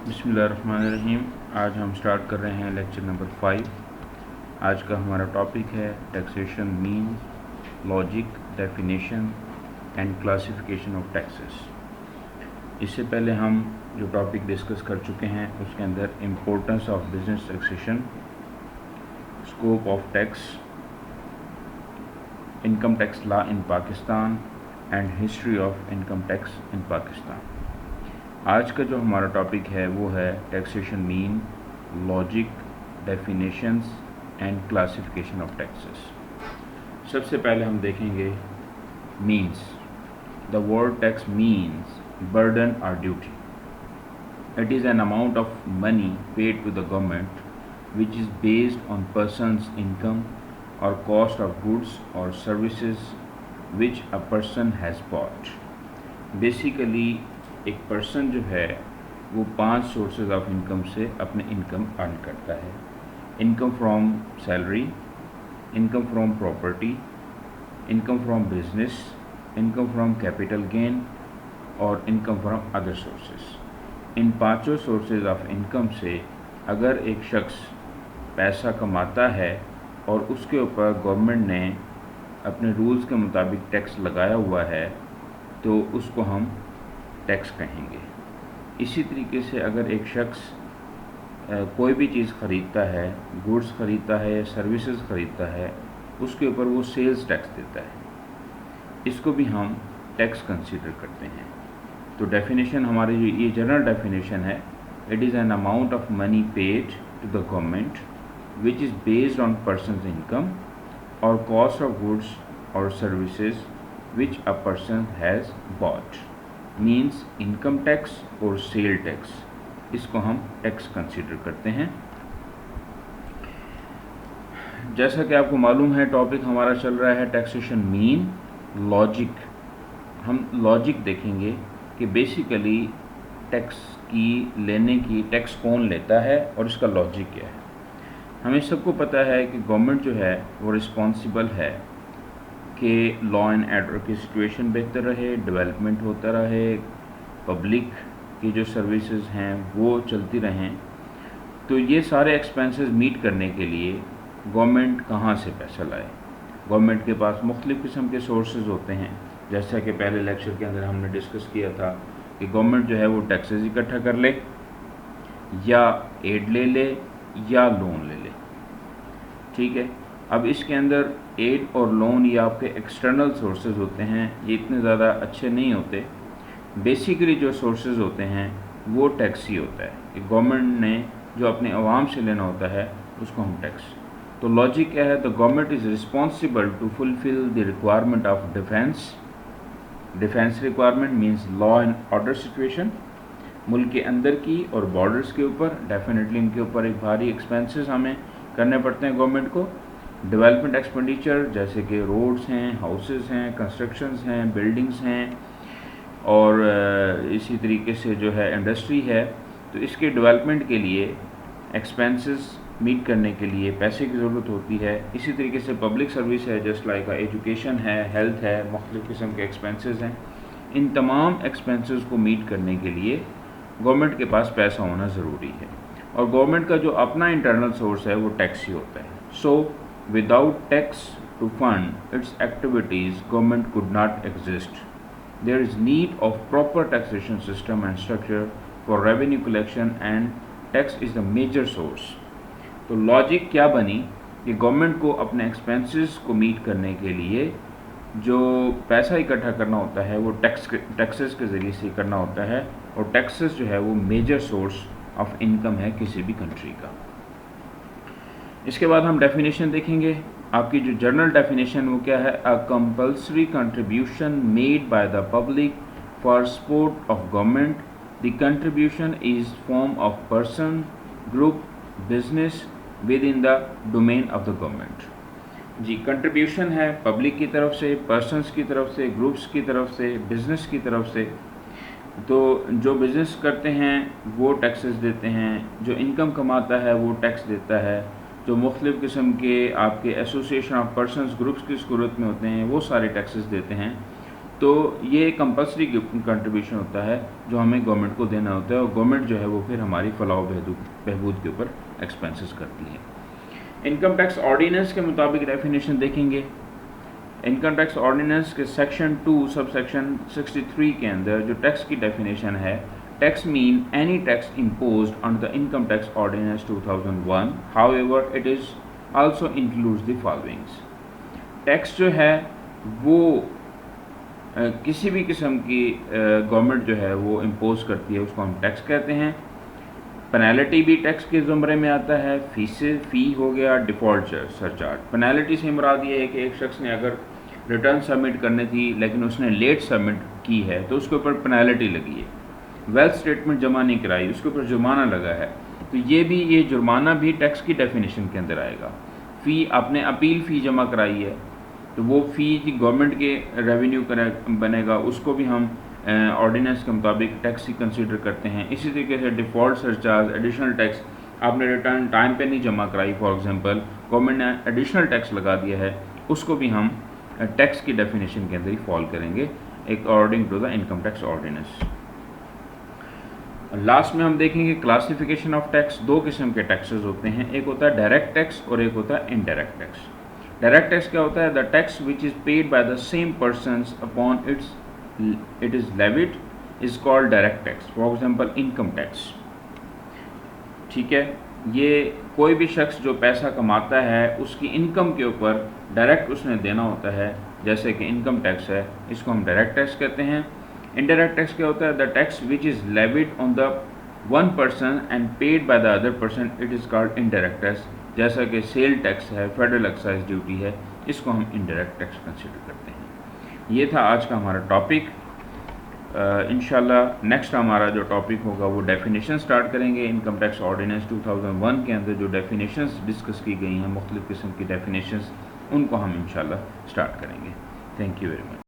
बिस्मिल्लाहिर्रहमानिर्रहीम। आज हम स्टार्ट कर रहे हैं लेक्चर नंबर 5। आज का हमारा टॉपिक है taxation means, logic, definition and classification of taxes. इससे पहले हम जो टॉपिक डिस्कस कर चुके हैं उसके अंदर importance of business taxation, scope of tax, income tax law in Pakistan and history of income tax in Pakistan. आज का जो हमारा टॉपिक है वो है taxation mean, logic, definitions and classification of taxes. सबसे पहले हम देखेंगे means. The word tax means burden or duty. It is an amount of money paid to the government which is based on person's income or cost of goods or services which a person has bought. Basically एक person जो है वो 5 sources of income से अपने income earn करता है। Income from salary, income from property, income from business, income from capital gain और income from other sources. इन 5 सोर्सेज ऑफ इनकम से अगर एक शख्स पैसा कमाता है और उसके ऊपर गवर्नमेंट ने अपने रूल्स के मुताबिक टैक्स लगाया हुआ है तो उसको हम टैक्स कहेंगे। इसी तरीके से अगर एक शख्स कोई भी चीज़ ख़रीदता है, गुड्स ख़रीदता है, सर्विसेज ख़रीदता है, उसके ऊपर वो सेल्स टैक्स देता है, इसको भी हम टैक्स कंसीडर करते हैं। तो डेफिनेशन हमारी जो ये जनरल डेफिनेशन है, it is an amount of money paid to the government which is based on person's income और कॉस्ट ऑफ गुड्स और services which a person has bought. Means income tax और sale tax, इसको हम tax consider करते हैं। जैसा कि आपको मालूम है टॉपिक हमारा चल रहा है टैक्सेशन मीन, लॉजिक। हम लॉजिक देखेंगे कि बेसिकली टैक्स की लेने की टैक्स कौन लेता है और इसका लॉजिक क्या है। हमें सबको पता है कि गवर्नमेंट जो है वो रिस्पॉन्सिबल है कि लॉ एंड ऑर्डर की सिचुएशन बेहतर रहे, डेवलपमेंट होता रहे, पब्लिक की जो सर्विसेज हैं वो चलती रहें। तो ये सारे एक्सपेंसेस मीट करने के लिए गवर्नमेंट कहाँ से पैसा लाए। गवर्नमेंट के पास मुख्तलिफ़ किस्म के सोर्सेज होते हैं। जैसा कि पहले लेक्चर के अंदर हमने डिस्कस किया था कि गवर्नमेंट जो है वो टैक्सेस इकट्ठा कर ले या एड ले ले या लोन ले ले। ठीक है, अब इसके अंदर एड और लोन ये आपके एक्सटर्नल सोर्सेज होते हैं, ये इतने ज़्यादा अच्छे नहीं होते। बेसिकली जो सोर्सेज होते हैं वो टैक्स ही होता है कि गवर्नमेंट ने जो अपने आवाम से लेना होता है उसको हम टैक्स। तो लॉजिक क्या है, the government is responsible to fulfil the requirement of defence. Defence requirement means law and order situation मुल्क के अंदर की और बॉर्डर्स के ऊपर। डेफिनेटली इनके ऊपर एक भारी एक्सपेंसेस हमें करने पड़ते हैं गवर्नमेंट को। डेवलपमेंट एक्सपेंडिचर जैसे कि रोड्स हैं, हाउसेस हैं, कंस्ट्रक्शंस हैं, बिल्डिंग्स हैं और इसी तरीके से जो है इंडस्ट्री है। तो इसके डेवलपमेंट के लिए एक्सपेंसेस मीट करने के लिए पैसे की ज़रूरत होती है। इसी तरीके से पब्लिक सर्विस है, जस्ट लाइक एजुकेशन है, हेल्थ है, मुख्तलिफ़ किस्म के एक्सपेंसेस हैं। इन तमाम एक्सपेंसेस को मीट करने के लिए गवर्नमेंट के पास पैसा होना ज़रूरी है और गवर्नमेंट का जो अपना इंटरनल सोर्स है वो टैक्स ही होता है। सो without tax to fund its activities, government could not exist. There is need of proper taxation system and structure for revenue collection and tax is the major source. तो logic क्या बनी कि government को अपने expenses को meet करने के लिए जो पैसा इकट्ठा करना होता है वो टैक्सेस के ज़रिए से करना होता है और टैक्सेस जो है वो मेजर सोर्स ऑफ इनकम है किसी भी कंट्री का। इसके बाद हम डेफिनेशन देखेंगे। आपकी जो जनरल डेफिनेशन वो क्या है, a compulsory contribution made by the public for support of government. The contribution is form of person, group, business within the domain of the government. जी, कंट्रीब्यूशन है पब्लिक की तरफ से, पर्सनस की तरफ से, ग्रुप्स की तरफ से, बिजनेस की तरफ से। तो जो बिज़नेस करते हैं वो टैक्सेस देते हैं, जो इनकम कमाता है वो टैक्स देता है, जो मुख्तलिफ़ किस्म के आपके एसोसिएशन ऑफ पर्सनस ग्रुप्स की सूरत में होते हैं वो सारे टैक्सेस देते हैं। تو یہ کمپلسری کنٹریبیوشن ہوتا ہے جو ہمیں گورنمنٹ کو دینا ہوتا ہے، اور گورنمنٹ جو ہے وہ پھر ہماری فلاح و بہبود کے اوپر ایکسپینسز کرتی ہے۔ انکم ٹیکس آرڈیننس کے مطابق ڈیفینیشن دیکھیں گے۔ انکم ٹیکس آرڈیننس کے سیکشن 2 سب سیکشن 63 کے اندر جو ٹیکس کی ڈیفینیشن ہے، tax mean any tax imposed under the income tax ordinance 2001 however it is also includes the followings. Tax جو ہے وہ کسی بھی قسم کی گورنمنٹ جو ہے وہ امپوز کرتی ہے اس کو ہم ٹیکس کہتے ہیں۔ پینالٹی بھی ٹیکس کے زمرے میں آتا ہے، فی ہو گیا، ڈیفالٹ سرچارج۔ پینالٹی سے مراد یہ ہے کہ ایک شخص نے اگر ریٹرن سبمٹ کرنی تھی لیکن اس نے لیٹ سبمٹ کی ہے تو اس کے اوپر پینالٹی لگی ہے۔ ویلتھ اسٹیٹمنٹ جمع نہیں کرائی، اس کے اوپر جرمانہ لگا ہے، تو یہ جرمانہ بھی ٹیکس کی ڈیفینیشن کے اندر آئے گا۔ فی آپ نے اپیل فی جمع کرائی ہے تو وہ فی گورنمنٹ کے ریونیو بنے گا، اس کو بھی ہم آرڈیننس کے مطابق ٹیکس ہی کنسیڈر کرتے ہیں۔ اسی طریقے سے ڈیفالٹ سرچارج، ایڈیشنل ٹیکس، آپ نے ریٹرن ٹائم پہ نہیں جمع کرائی، فار ایگزامپل گورنمنٹ نے ایڈیشنل ٹیکس لگا دیا ہے، اس کو بھی ہم ٹیکس کی ڈیفینیشن کے اندر ہی فال کریں گے according to the income tax ordinance. Last میں ہم دیکھیں گے کلاسیفیکیشن آف ٹیکس۔ دو قسم کے ٹیکسز ہوتے ہیں، ایک ہوتا ہے ڈائریکٹ ٹیکس اور ایک ہوتا ہے انڈائریکٹ ٹیکس۔ ڈائریکٹ ٹیکس کیا ہوتا ہے؟ The tax which is paid by the same persons upon it is levied is called direct tax, for example income tax. ٹھیک ہے، یہ کوئی بھی شخص جو پیسہ کماتا ہے اس کی انکم کے اوپر ڈائریکٹ اس نے دینا ہوتا ہے، جیسے کہ انکم ٹیکس ہے، اس کو ہم ڈائریکٹ ٹیکس کہتے ہیں۔ انڈائریکٹ ٹیکس کیا ہوتا ہے؟ The tax which is levied on the one person and paid by the other person it is called indirect tax, جیسا کہ سیل ٹیکس ہے، فیڈرل ایکسائز ڈیوٹی ہے، اس کو ہم انڈائریکٹ ٹیکس کنسیڈر کرتے ہیں۔ یہ تھا آج کا ہمارا ٹاپک۔ انشاءاللہ نیکسٹ ہمارا جو ٹاپک ہوگا وہ ڈیفینیشن سٹارٹ کریں گے۔ انکم ٹیکس آرڈیننس 2001 کے اندر جو ڈیفینیشنز ڈسکس کی گئی ہیں، مختلف قسم کی ڈیفینیشنز، ان کو ہم انشاءاللہ سٹارٹ کریں گے۔ Thank you very much.